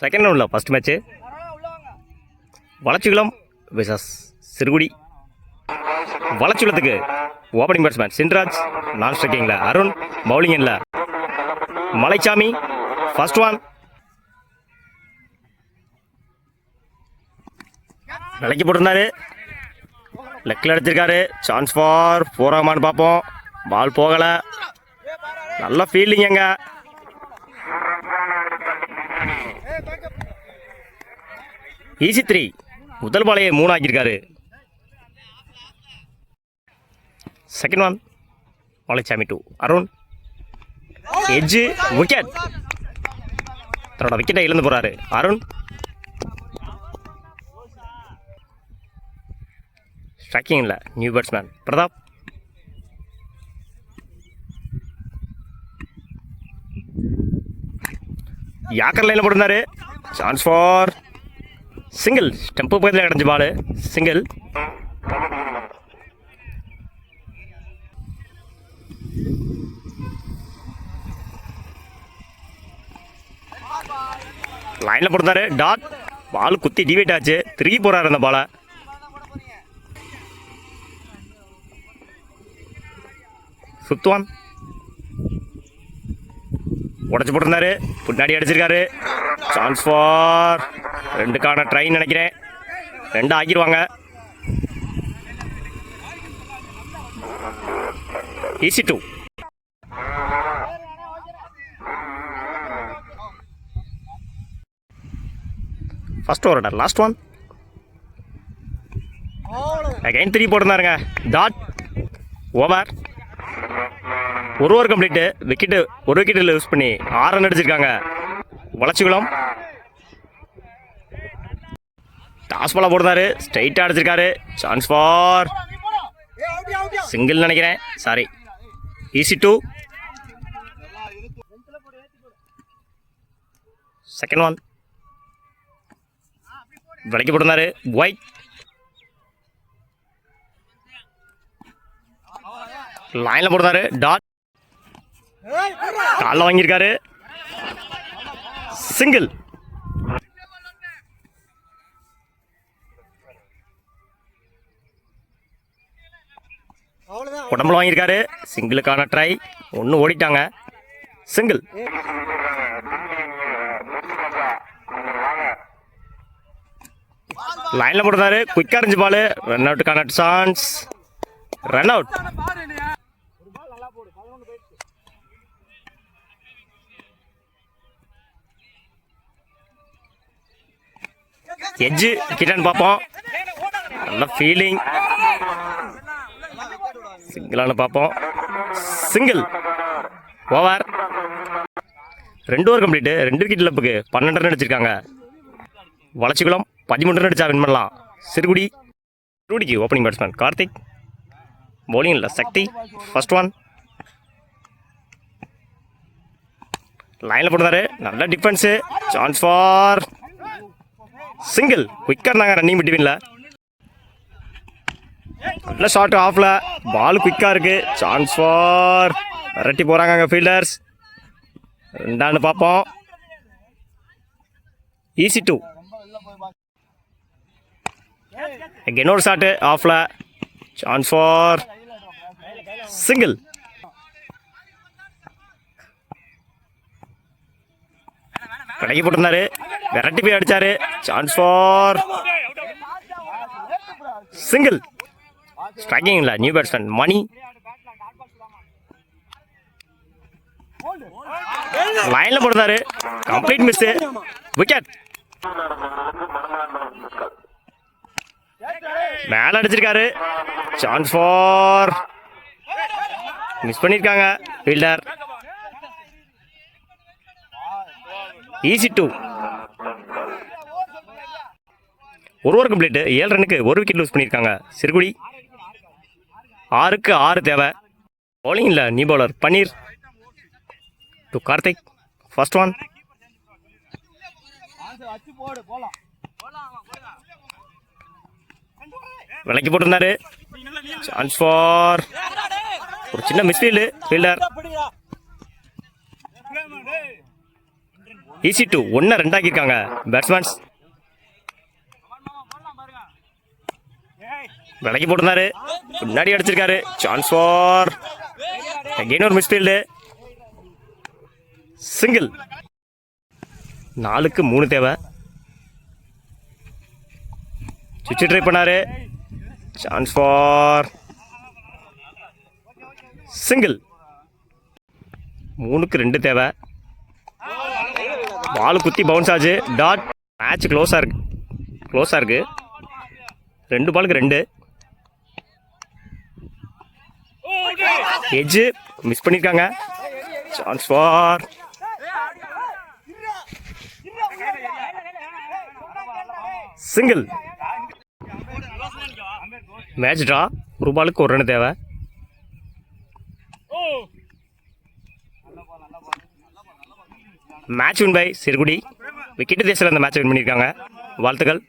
Second ரவுண்டில் first match வளச்சிகுளம் versus சிறுகுடி. வளச்சிகுளத்துக்கு opening batsman Chinraj, நான் ஸ்ட்ரைக்கிங்கில் Arun, பவுலிங்கில் Malaichamy. First one விலைக்கு போட்டிருந்தாரு, லெக்கில் அடிச்சிருக்காரு. சான்ஸ் ஃபார் போராமான்னு பார்ப்போம். பால் போகலை, நல்ல ஃபீல்டிங். எங்க ஈசி 3 முதல் பாலையை 3 ஆக்கியிருக்காரு. Second one Malaichami 2 Arun, edge, wicket. தன்னோட விக்கெட்டை இழந்து போறாரு அருண். ஸ்ட்ரைக்கிங்கில் நியூ பேட்ஸ்மேன் பிரதாப். யாக்கர் லைனில் போட்டிருந்தாரு. Chance for single. ஸ்டெம்பு பக்கத்தில் கிடஞ்சி பால், சிங்கிள். லைனில் போட்டிருந்தாரு, டாட். பால் குத்தி டிவைட் ஆச்சு, திரும்பி போறாரு அந்த பாலை. சுத்துவான் உடச்சு போட்டிருந்தாரு, பின்னாடி அடிச்சிருக்காரு. சான்ஸ் ஃபார் 2க்கான ட்ரைன் நினைக்கிறேன், 2 ஆக்கிடுவாங்க. Easy 2. First over last one. Again 3 போட்டிருந்தாருங்க, டாட். ஓவர். ஒரு ஓவர் கம்ப்ளீட்டு. விக்கெட்டு ஒரு விக்கெட்டில் யூஸ் பண்ணி 6 ரன் அடிச்சிருக்காங்க வளச்சிகுளம். டாஸ் பாலா போடுறாரு, ஸ்ட்ரைட்டாக அடிச்சிருக்காரு. சான்ஸ் ஃபார் சிங்கிள் நினைக்கிறேன், சாரி. ஈசி 2. செகண்ட் ஒன் விலைக்கு போட்டிருந்தாரு, ஒயிட். லைனில் போடுறாரு, டாட். காலில் வாங்கியிருக்காரு, சிங்கிள். உடம்புல வாங்கியிருக்காரு, சிங்கிளுக்கான ட்ரை. 1 ஓடிட்டாங்க, சிங்கிள். லைனில் போடுறாரு, குயிக்காக இருந்துச்சு பால். ரன் அவுட்டுக்கான சான்ஸ், ரன் அவுட். எட்ஜு கிட்டான்னு பார்ப்போம், நல்ல ஃபீலிங். சிங்கிளானு பார்ப்போம், single. Over. 2 over complete. 2 wicket இழப்புக்கு 12 ரன் அடிச்சிருக்காங்க வளச்சிகுளம். 13 ரன் அடிச்சா வின் பண்ணலாம் சிறுகுடி. சிறுகுடிக்கு ஓப்பனிங் பேட்ஸ்மேன் கார்த்திக், பவுலிங்கில் சக்தி. ஃபர்ஸ்ட் ஒன் லைனில் போடுறாரு, நல்ல டிஃபென்ஸு. Chance for single. குயிக்காக இருந்தாங்க ரன்னிங் பிட்வீனில். நல்ல ஷார்ட் ஆஃபில், பால் குயிக்காக இருக்கு. சான்ஸ் ஃபார் விரட்டி போகிறாங்க அங்கே ஃபீல்டர்ஸ். 2 பார்ப்போம், ஈசி 2. இன்னொரு ஷாட்டு ஆஃபில். Chance for single. கடைக்கு போட்டிருந்தாரு, விரட்டி போய் அடிச்சாரு. Chance for single. ஸ்ட்ரைக்கிங்ல நியூ பேட்ஸ்மேன் மணி. லைன்ல போடுறாரு, கம்ப்ளீட் மிஸ், விக்கெட். மேல அடிச்சிருக்காரு. சான்ஸ் ஃபார் மிஸ் பண்ணிருக்காங்க ஃபீல்டர். ஈசி 2. ஒரு ஓவர் கம்ப்ளீட்டு. 7 ரன்னுக்கு 1 விக்கெட் லூஸ் பண்ணியிருக்காங்க சிறுகுடி. 6க்கு 6 தேவை. பவுலிங்கில் new bowler Panneer to Karthik. First one விலைக்கு போட்டிருந்தாரு. சான்ஸ் ஃபார் ஒரு சின்ன மிஸ்ஃபீல்டு ஃபீல்டர். ஈஸி டூ 1-2 ஆக்கியிருக்காங்க பேட்ஸ்மேன்ஸ். விலைக்கு போட்டிருந்தாரு, முன்னாடி அடிச்சிருக்காரு. சான்ஸ் ஃபார் அகைன் ஒரு மிஸ்ஃபீல்டு. சிங்கிள். 4க்கு 3 தேவை. சுவிட்ச் ட்ரை பண்ணாரு. Chance for single. 3க்கு 2 தேவை. பால் குத்தி பவுன்ஸ் ஆச்சு. டாட். மேட்ச் க்ளோஸாக இருக்கு. 2 பாலுக்கு 2. எட்ஜ் மிஸ் பண்ணியிருக்காங்க. Chance for single. Match draw. 1 பாலுக்கு 1 ரன் தேவை. Match win by Sirukudi. Wicket தேசத்தில் அந்த மேட்ச் வின் பண்ணியிருக்காங்க. வாழ்த்துக்கள்.